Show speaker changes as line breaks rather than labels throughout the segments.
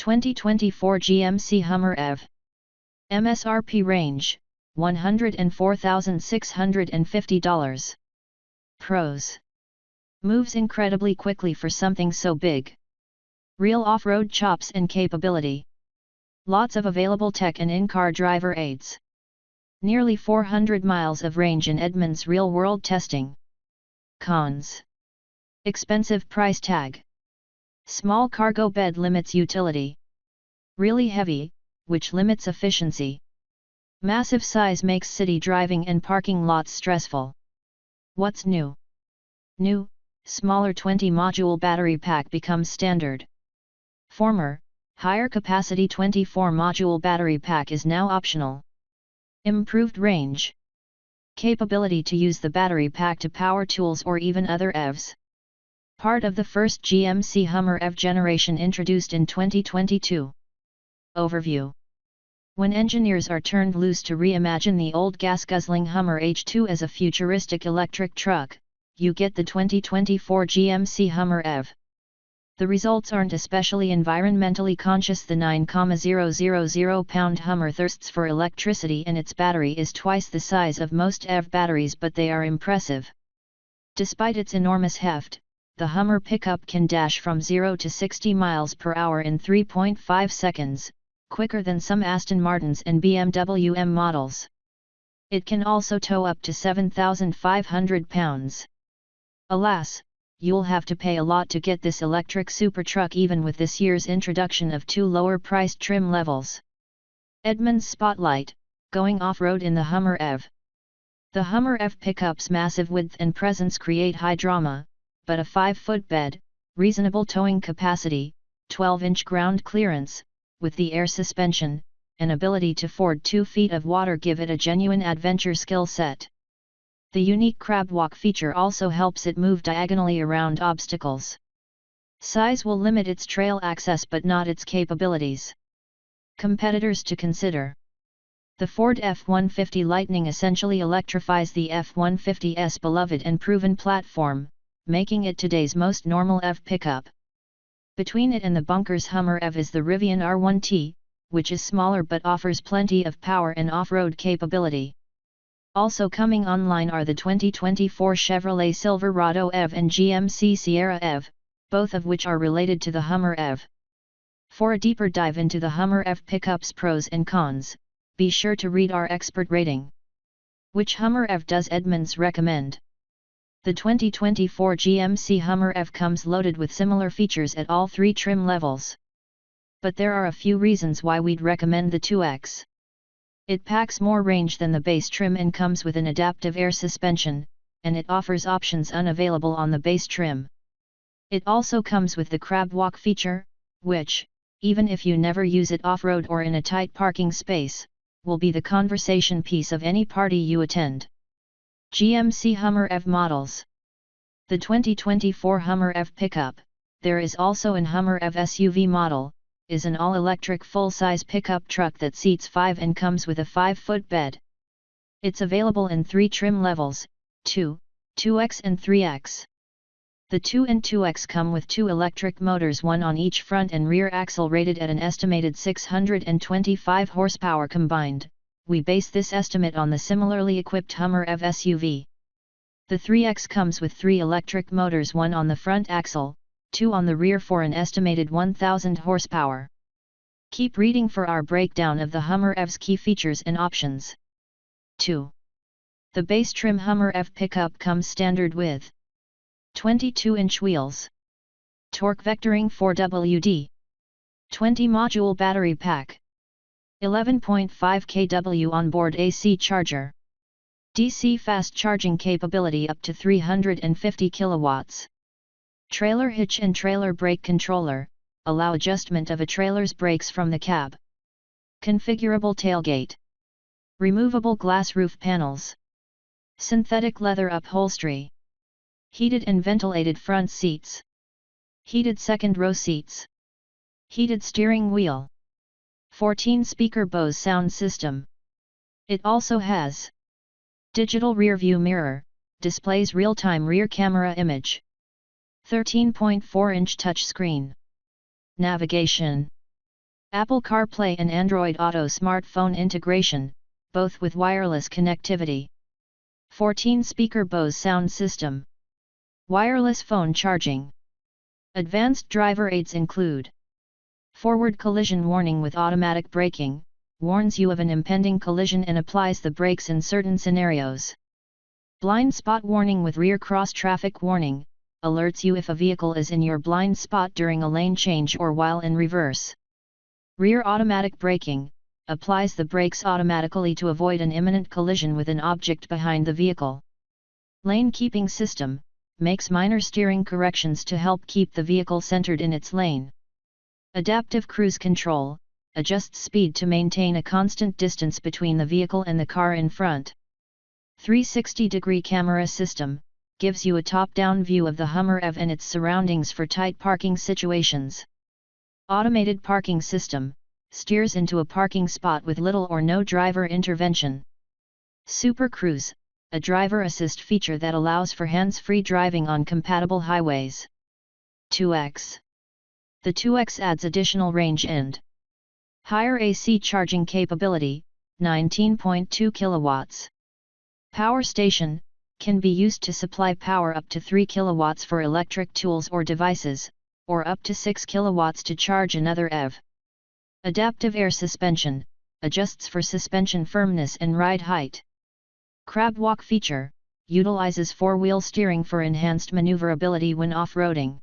2024 GMC Hummer EV. MSRP range, $104,650. Pros. Moves incredibly quickly for something so big. Real off-road chops and capability. Lots of available tech and in-car driver aids. Nearly 400 miles of range in Edmunds real-world testing. Cons. Expensive price tag. Small cargo bed limits utility. Really heavy, which limits efficiency. Massive size makes city driving and parking lots stressful. What's new? New, smaller 20-module battery pack becomes standard. Former, higher capacity 24-module battery pack is now optional. Improved range. Capability to use the battery pack to power tools or even other EVs. Part of the first GMC Hummer EV generation introduced in 2022. Overview. When engineers are turned loose to reimagine the old gas-guzzling Hummer H2 as a futuristic electric truck, you get the 2024 GMC Hummer EV. The results aren't especially environmentally conscious. The 9,000-pound Hummer thirsts for electricity and its battery is twice the size of most EV batteries, but they are impressive. Despite its enormous heft, the Hummer pickup can dash from 0 to 60 miles per hour in 3.5 seconds, quicker than some Aston Martins and BMW M models. It can also tow up to 7,500 pounds. Alas, you'll have to pay a lot to get this electric super truck, even with this year's introduction of 2 lower-priced trim levels. Edmunds Spotlight, going off-road in the Hummer EV. The Hummer EV pickup's massive width and presence create high drama, but a 5-foot bed, reasonable towing capacity, 12-inch ground clearance, with the air suspension, and ability to ford 2 feet of water give it a genuine adventure skill set. The unique crab walk feature also helps it move diagonally around obstacles. Size will limit its trail access but not its capabilities. Competitors to consider. The Ford F-150 Lightning essentially electrifies the F-150's beloved and proven platform, making it today's most normal EV pickup. Between it and the Bunkers Hummer EV is the Rivian R1T, which is smaller but offers plenty of power and off-road capability. Also coming online are the 2024 Chevrolet Silverado EV and GMC Sierra EV, both of which are related to the Hummer EV. For a deeper dive into the Hummer EV pickup's pros and cons, be sure to read our expert rating. Which Hummer EV does Edmunds recommend? The 2024 GMC Hummer EV comes loaded with similar features at all 3 trim levels. But there are a few reasons why we'd recommend the 2X. It packs more range than the base trim and comes with an adaptive air suspension, and it offers options unavailable on the base trim. It also comes with the crab walk feature, which, even if you never use it off-road or in a tight parking space, will be the conversation piece of any party you attend. GMC Hummer EV models. The 2024 Hummer EV pickup, there is also an Hummer EV SUV model, is an all-electric full-size pickup truck that seats 5 and comes with a 5-foot bed. It's available in 3 trim levels, 2, 2X and 3X. The 2 and 2X come with 2 electric motors, one on each front and rear axle, rated at an estimated 625 horsepower combined. We base this estimate on the similarly equipped Hummer EV SUV. The 3X comes with 3 electric motors, one on the front axle, 2 on the rear for an estimated 1,000 horsepower. Keep reading for our breakdown of the Hummer EV's key features and options. 2. The base trim Hummer EV pickup comes standard with 22-inch wheels, torque vectoring 4WD, 20-module battery pack, 11.5 kW onboard AC charger, DC fast charging capability up to 350 kilowatts. Trailer hitch and trailer brake controller, allow adjustment of a trailer's brakes from the cab. Configurable tailgate. Removable glass roof panels. Synthetic leather upholstery. Heated and ventilated front seats. Heated second row seats. Heated steering wheel. 14-speaker Bose sound system. It also has digital rear view mirror, displays real-time rear camera image. 13.4-inch touchscreen. Navigation. Apple CarPlay and Android Auto smartphone integration, both with wireless connectivity. 14-speaker Bose sound system. Wireless phone charging. Advanced driver aids include forward collision warning with automatic braking, warns you of an impending collision and applies the brakes in certain scenarios. Blind spot warning with rear cross traffic warning, alerts you if a vehicle is in your blind spot during a lane change or while in reverse. Rear automatic braking, applies the brakes automatically to avoid an imminent collision with an object behind the vehicle. Lane keeping system, makes minor steering corrections to help keep the vehicle centered in its lane. Adaptive cruise control, adjusts speed to maintain a constant distance between the vehicle and the car in front. 360-degree camera system, gives you a top-down view of the Hummer EV and its surroundings for tight parking situations. Automated parking system, steers into a parking spot with little or no driver intervention. Super Cruise, a driver assist feature that allows for hands-free driving on compatible highways. 2X. The 2X adds additional range and higher AC charging capability, 19.2 kilowatts. Power station, can be used to supply power up to 3 kilowatts for electric tools or devices, or up to 6 kilowatts to charge another EV. Adaptive air suspension, adjusts for suspension firmness and ride height. Crab walk feature, utilizes four-wheel steering for enhanced maneuverability when off-roading.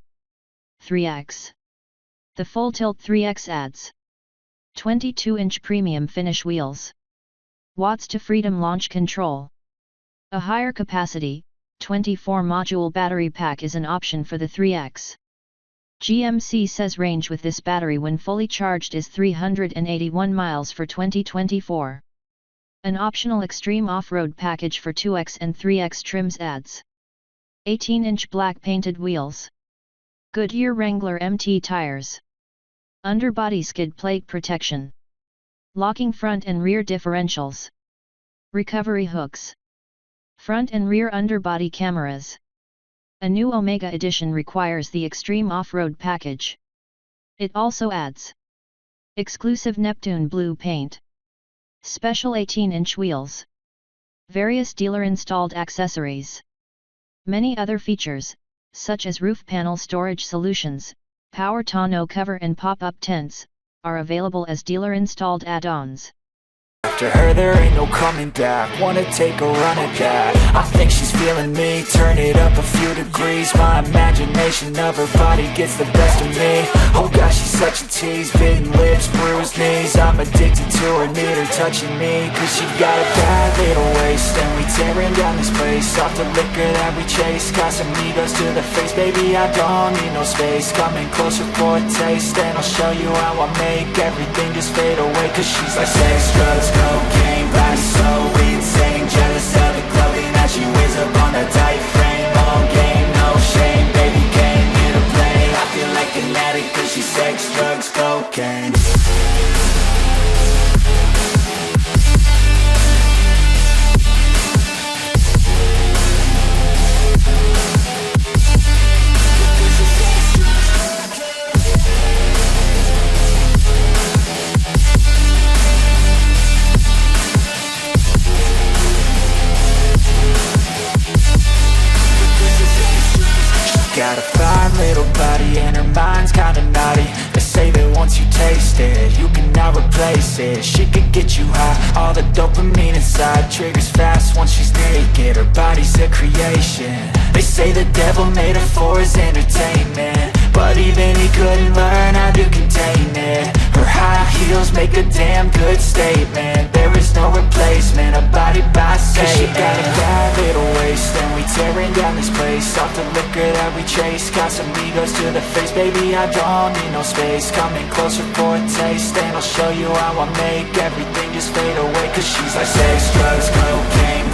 3X. The Full Tilt 3X adds 22-inch premium finish wheels. Watts to Freedom launch control. A higher capacity, 24-module battery pack is an option for the 3X. GMC says range with this battery when fully charged is 381 miles for 2024. An optional extreme off-road package for 2X and 3X trims adds 18-inch black painted wheels. Goodyear Wrangler MT tires. Underbody skid plate protection. Locking front and rear differentials. Recovery hooks. Front and rear underbody cameras. A new Omega edition requires the Extreme Off-Road package. It also adds exclusive Neptune blue paint. Special 18-inch wheels. Various dealer-installed accessories. Many other features, such as roof panel storage solutions, power tonneau cover and pop-up tents, are available as dealer-installed add-ons.
After her there ain't no coming back. Wanna take a run at that. I think she's feeling me. Turn it up a few degrees. My imagination of her body gets the best of me. Oh gosh, she's such a tease. Bitten lips, bruised knees. I'm addicted to her, need her touching me. Cause she got a bad little waist, and we tearing down this place. Off the liquor that we chase. Got some egos to the face. Baby, I don't need no space. Coming closer for a taste, and I'll show you how I make everything just fade away. Cause she's like sex, drugs, cocaine, body so insane. Jealous of the clothing that she wears up on a tight frame. All game, no shame, baby came here to play. I feel like an addict cause she's sex, drugs, cocaine. Got a fine little body and her mind's kinda naughty. They say that once you taste it, you cannot replace it. She could get you high, all the dopamine inside triggers fast once she's naked. Her body's a creation. They say the devil made her for his entertainment, but even he couldn't learn how to contain it. Her high heels make a damn good statement. There is no replacement, a body by Satan. Cause she got a bad little waist, and we tearing down this place. Off the liquor that we chase. Got some egos to the face. Baby, I don't need no space. Coming closer for a taste, and I'll show you how I make everything just fade away. Cause she's like sex, drugs, cocaine,